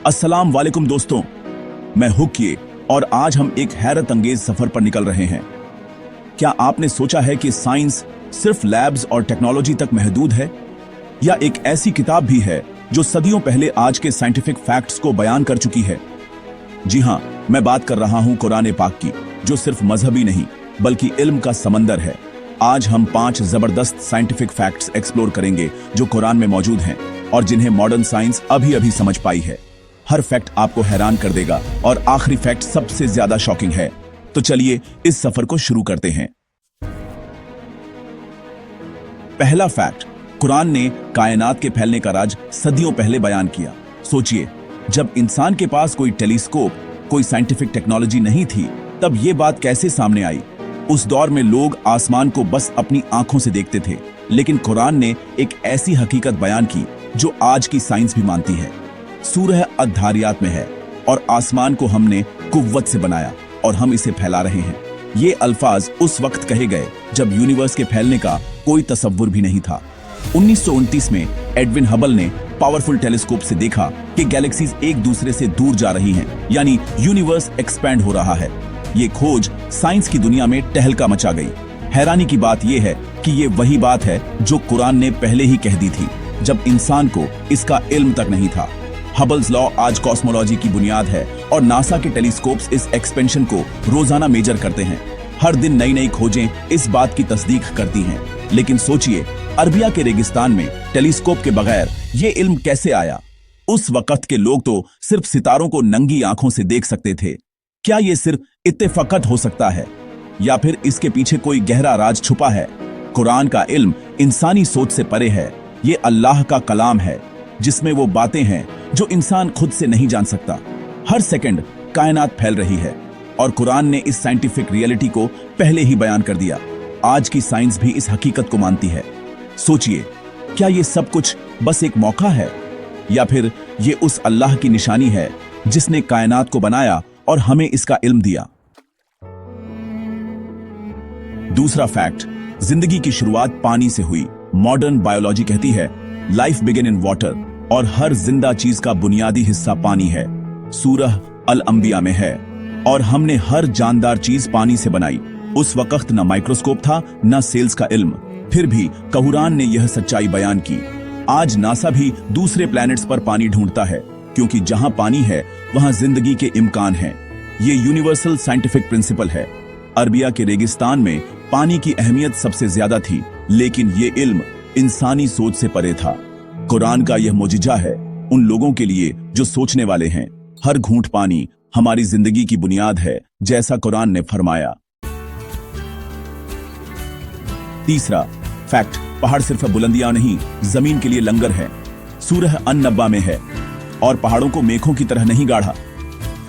अस्सलाम वालेकुम दोस्तों, मैं हुक्ये और आज हम एक हैरत अंगेज सफर पर निकल रहे हैं। क्या आपने सोचा है कि साइंस सिर्फ लैब्स और टेक्नोलॉजी तक महदूद है, या एक ऐसी किताब भी है जो सदियों पहले आज के साइंटिफिक फैक्ट्स को बयान कर चुकी है? जी हां, मैं बात कर रहा हूं कुरान पाक की, जो सिर्फ मजहबी नहीं बल्कि इल्म का समंदर है। आज हम 5 जबरदस्त साइंटिफिक फैक्ट्स एक्सप्लोर करेंगे जो कुरान में मौजूद हैं और जिन्हें मॉडर्न साइंस अभी अभी समझ पाई है। हर फैक्ट आपको हैरान कर देगा और आखिरी फैक्ट सबसे ज्यादा शॉकिंग है। तो चलिए इस सफर को शुरू करते हैं। पहला फैक्ट, कुरान ने कायनात के फैलने का राज सदियों पहले बयान किया। सोचिए, जब इंसान के पास कोई टेलीस्कोप, कोई साइंटिफिक टेक्नोलॉजी नहीं थी, तब यह बात कैसे सामने आई? उस दौर में लोग आसमान को बस अपनी आंखों से देखते थे, लेकिन कुरान ने एक ऐसी हकीकत बयान की जो आज की साइंस भी मानती है। सूरह अद-धारियात में है, और आसमान को हमने कुव्वत से बनाया और हम इसे फैला रहे हैं। ये अल्फाज उस वक्त कहे गए जब यूनिवर्स के फैलने का कोई तसव्वुर भी नहीं था। 1929 में एडविन हबल ने पावरफुल टेलीस्कोप से देखा कि गैलेक्सीज एक दूसरे से दूर जा रही हैं, यानी यूनिवर्स एक्सपैंड हो रहा है। ये खोज साइंस की दुनिया में टहलका मचा गई। हैरानी की बात यह है कि ये वही बात है जो कुरान ने पहले ही कह दी थी, जब इंसान को इसका इल्म तक नहीं था। हबल्स लॉ आज कॉस्मोलॉजी की बुनियाद है और नासा के टेलीस्कोप्स इस एक्सपेंशन को रोजाना मेजर करते हैं। हर दिन नई नई खोजें इस बात की तस्दीक करती हैं। लेकिन सोचिए, अरबिया के रेगिस्तान में टेलीस्कोप के बगैर ये इल्म कैसे आया? उस वक्त के लोग तो सिर्फ सितारों को नंगी आंखों से देख सकते थे। क्या ये सिर्फ इत्तेफाकत हो सकता है, या फिर इसके पीछे कोई गहरा राज छुपा है? कुरान का इल्म इंसानी सोच से परे है। ये अल्लाह का कलाम है, जिसमें वो बातें हैं जो इंसान खुद से नहीं जान सकता। हर सेकंड कायनात फैल रही है और कुरान ने इस साइंटिफिक रियलिटी को पहले ही बयान कर दिया। आज की साइंस भी इस हकीकत को मानती है। सोचिए, क्या ये सब कुछ बस एक मौका है, या फिर ये उस अल्लाह की निशानी है जिसने कायनात को बनाया और हमें इसका इल्म दिया? दूसरा फैक्ट, जिंदगी की शुरुआत पानी से हुई। मॉडर्न बायोलॉजी कहती है लाइफ बिगिन इन वाटर, और हर जिंदा चीज का बुनियादी हिस्सा पानी है। सूरह अल-अंबिया में है, और हमने हर जानदार चीज पानी से बनाई। उस वक्त न माइक्रोस्कोप था, न सेल्स का इल्म, फिर भी कुरान ने यह सच्चाई बयान की। आज नासा भी दूसरे प्लैनेट्स पर पानी ढूंढता है, क्योंकि जहां पानी है वहां जिंदगी के इम्कान हैं। ये यूनिवर्सल साइंटिफिक प्रिंसिपल है। अरबिया के रेगिस्तान में पानी की अहमियत सबसे ज्यादा थी, लेकिन ये इल्म इंसानी सोच से परे था। कुरान का यह मोजिजा है उन लोगों के लिए जो सोचने वाले हैं। हर घूंट पानी हमारी जिंदगी की बुनियाद है, जैसा कुरान ने फरमाया। तीसरा फैक्ट, पहाड़ सिर्फ बुलंदियां नहीं, जमीन के लिए लंगर है। सूरह अन-नब्बा में है, और पहाड़ों को मेखों की तरह नहीं गाढ़ा।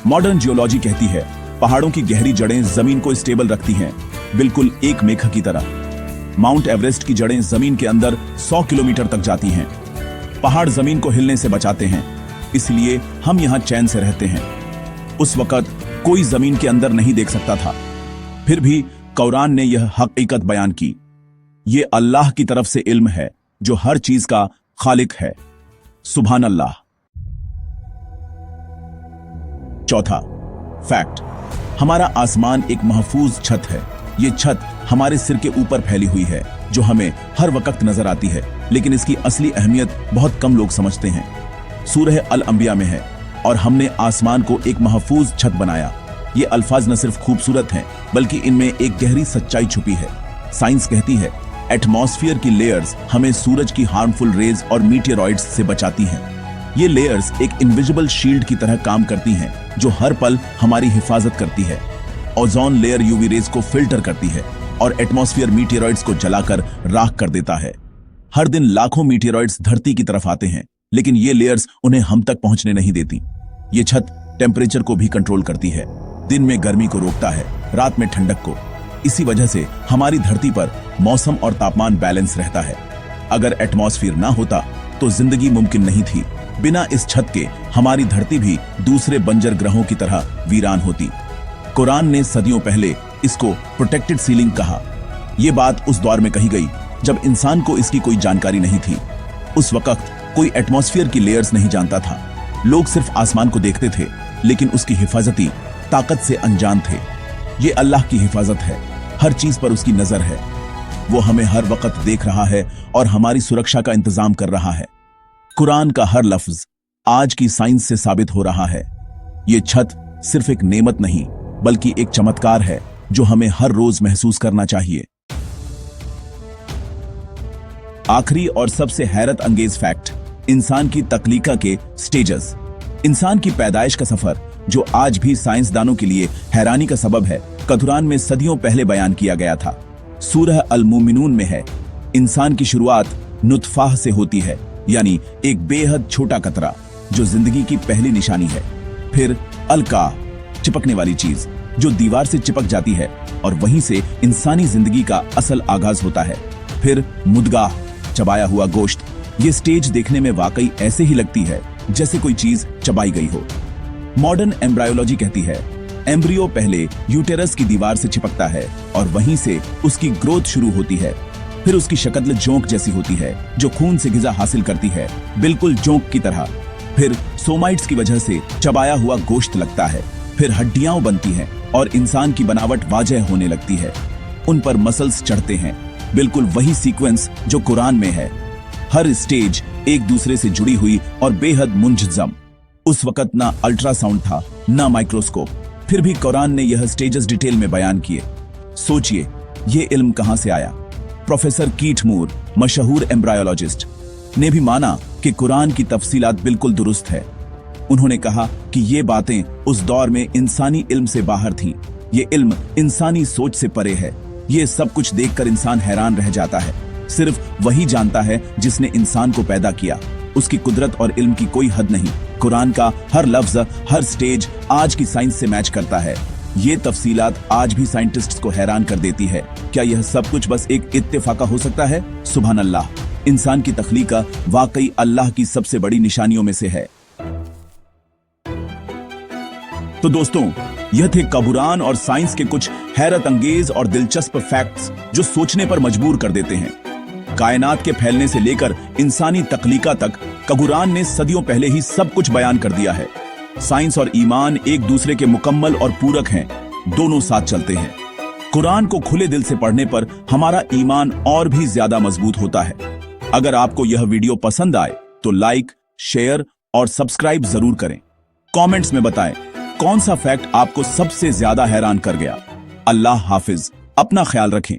मॉडर्न जियोलॉजी कहती है पहाड़ों की गहरी जड़ें जमीन को स्टेबल रखती हैं, बिल्कुल एक मेख की तरह। माउंट एवरेस्ट की जड़ें जमीन के अंदर 100 किलोमीटर तक जाती हैं। पहाड़ जमीन को हिलने से बचाते हैं, इसलिए हम यहां चैन से रहते हैं। उस वक्त कोई जमीन के अंदर नहीं देख सकता था, फिर भी कुरान ने यह हकीकत बयान की। यह अल्लाह की तरफ से इल्म है जो हर चीज का खालिक है। सुभान अल्लाह। चौथा फैक्ट, हमारा आसमान एक महफूज छत है। ये छत हमारे सिर के ऊपर फैली हुई है, जो हमें हर वक्त नजर आती है, लेकिन इसकी असली अहमियत बहुत कम लोग समझते हैं। सूरह अल-अंबिया में है, और हमने आसमान को एक महफूज छत बनाया। ये अल्फाज न सिर्फ खूबसूरत हैं, बल्कि इनमें एक गहरी सच्चाई छुपी है। साइंस कहती है एटमॉस्फेयर की लेयर्स हमें सूरज की हार्मफुल रेज और मीटियोरॉइड्स से बचाती हैं। ये लेयर्स एक इनविजिबल शील्ड की तरह काम करती हैं, जो हर पल हमारी हिफाजत करती है। ओजोन लेयर यूवी रेज को फिल्टर करती है, और एटमॉस्फेयर मीटियोरॉइड्स को जलाकर राख कर देता है। हर दिन लाखों मीटियोरॉइड्स धरती की तरफ आते हैं, लेकिन ये लेयर्स उन्हें हम तक पहुंचने नहीं देती। ये छत टेम्परेचर को भी कंट्रोल करती है, दिन में गर्मी को रोकता है, रात में ठंडक को। इसी वजह से हमारी धरती पर मौसम और तापमान बैलेंस रहता है। अगर एटमॉस्फेयर ना होता तो जिंदगी मुमकिन नहीं थी। बिना इस छत के हमारी धरती भी दूसरे बंजर ग्रहों की तरह वीरान होती। कुरान ने सदियों पहले इसको प्रोटेक्टेड सीलिंग कहा। यह बात उस दौर में कही गई जब इंसान को इसकी कोई जानकारी नहीं थी। उस वक्त कोई एटमॉस्फेयर की लेयर्स नहीं जानता था। लोग सिर्फ आसमान को देखते थे, लेकिन उसकी हिफाजती ताकत से अनजान थे। ये अल्लाह की हिफाजत है, हर चीज पर उसकी नजर है। वो हमें हर वक्त देख रहा है और हमारी सुरक्षा का इंतजाम कर रहा है। कुरान का हर लफ्ज आज की साइंस से साबित हो रहा है। ये छत सिर्फ एक नेमत नहीं, बल्कि एक चमत्कार है जो हमें हर रोज महसूस करना चाहिए। आखिरी और सबसे हैरत अंगेज फैक्ट, इंसान की तख्लीका के स्टेजेस। इंसान की पैदाइश का सफर, जो आज भी साइंसदानों के लिए हैरानी का सबब है, कुरान में सदियों पहले बयान किया गया था। सूरह अल मोमिनून में है, इंसान की शुरुआत नुतफाह से होती है, यानी एक बेहद छोटा कतरा जो जिंदगी की पहली निशानी है। फिर अलका, चिपकने वाली चीज जो दीवार से चिपक जाती है, और वहीं से इंसानी जिंदगी का असल आगाज होता है। फिर मुदगाह, चबाया हुआ गोश्त। ये स्टेज देखने में वाकई ऐसे ही लगती है जैसे कोई चीज चबाई गई हो। मॉडर्न एम्ब्रायोलॉजी कहती है, एम्ब्रियो पहले यूटेरस की दीवार से चिपकता है और वहीं से उसकी ग्रोथ शुरू होती है। फिर उसकी शक्ल जोंक जैसी होती है जो खून से ग़िज़ा हासिल करती है, बिल्कुल जोंक की तरह। फिर सोमाइट्स की वजह से चबाया हुआ गोश्त लगता है। फिर हड्डियां बनती हैं और इंसान की बनावट वाजह होने लगती है। उन पर मसल्स चढ़ते हैं, बिल्कुल वही सीक्वेंस जो कुरान में है। हर स्टेज एक दूसरे से जुड़ी हुई और बेहद मुंजज़म। उस वक्त ना अल्ट्रासाउंड था, ना माइक्रोस्कोप, फिर भी कुरान ने यह स्टेजेस डिटेल में बयान किए। सोचिए, ये इल्म कहां से आया? प्रोफेसर कीट मूर, मशहूर एम्ब्रायोलॉजिस्ट, ने भी माना कि कुरान की तफसीलात बिल्कुल दुरुस्त है। उन्होंने कहा कि ये बातें उस दौर में इंसानी इल्म से बाहर थीं। ये इल्म इंसानी सोच से परे है। ये सब कुछ देखकर इंसान हैरान रह जाता है। सिर्फ वही जानता है जिसने इंसान को पैदा किया। उसकी कुदरत और इल्म की कोई हद नहीं। कुरान का हर लफ्ज, हर स्टेज आज की साइंस से मैच करता है। ये तफसीलात आज भी साइंटिस्ट्स को हैरान कर देती है। क्या यह सब कुछ बस एक इत्तेफाका हो सकता है? सुभान अल्लाह, इंसान की तख्लीक वाकई अल्लाह की सबसे बड़ी निशानियों में से है। तो दोस्तों, यह थे कुरान और साइंस के कुछ हैरत अंगेज और दिलचस्प फैक्ट्स जो सोचने पर मजबूर कर देते हैं। कायनात के फैलने से लेकर इंसानी तख्लीका तक कुरान ने सदियों पहले ही सब कुछ बयान कर दिया है। साइंस और ईमान एक दूसरे के मुकम्मल और पूरक हैं, दोनों साथ चलते हैं। कुरान को खुले दिल से पढ़ने पर हमारा ईमान और भी ज्यादा मजबूत होता है। अगर आपको यह वीडियो पसंद आए तो लाइक, शेयर और सब्सक्राइब जरूर करें। कमेंट्स में बताएं कौन सा फैक्ट आपको सबसे ज्यादा हैरान कर गया। अल्लाह हाफिज, अपना ख्याल रखें।